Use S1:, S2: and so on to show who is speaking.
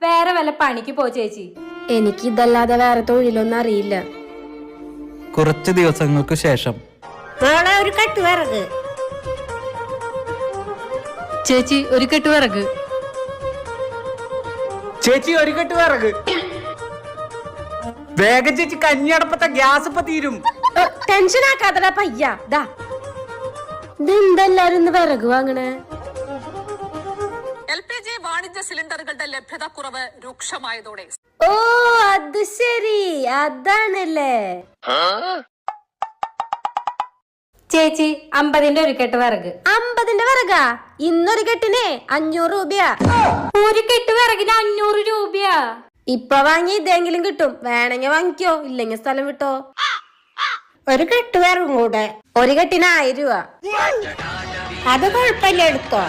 S1: വേറെ വല്ല പണിക്ക് പോ ചേച്ചി.
S2: എനിക്ക് ഇതല്ലാതെ വേറെ തൊഴിലൊന്നും അറിയില്ല.
S3: കുറച്ച് ദിവസങ്ങൾക്ക് ശേഷം
S2: ഒരു കെട്ട് വിറക്
S1: ചേച്ചി, ഒരു കെട്ട് വിറക്.
S4: ചേച്ചി, ഒരു കെട്ട് വിറക്. വേഗം ചേച്ചി, കഞ്ഞിയടപ്പത്തെ ഗ്യാസ് ഇപ്പൊ തീരും.
S2: ടെൻഷൻ ആക്കാത്തടാ പയ്യ. ഇതെന്തെല്ലാരും ഇന്ന് വിറക് വാങ്ങണേ?
S5: LPG വാണിജ്യ സിലിണ്ടറുകളുടെ ലഭ്യത കുറവ് രൂക്ഷമായതോടെ.
S2: ഓ, അത് ശരി, അതാണല്ലേ.
S1: ചേച്ചി, 50-ന്റെ ഒരു കെട്ട് വിറക്.
S2: 50-ന്റെ വിറകാ? ഇന്നൊരു കെട്ടിനെ 500 രൂപയാ.
S1: ഒരു കെട്ട് വിറകിന് 500 രൂപയാ?
S2: ഇപ്പൊ വാങ്ങി ഇതെങ്കിലും കിട്ടും. വേണമെങ്കിൽ വാങ്ങിക്കോ, ഇല്ലെങ്കിൽ സ്ഥലം വിട്ടോ. ഒരു കെട്ട് വിറകും കൂടെ. ഒരു കെട്ടിന് 1000 രൂപ. അത് കുഴപ്പമില്ല, എടുത്തോ.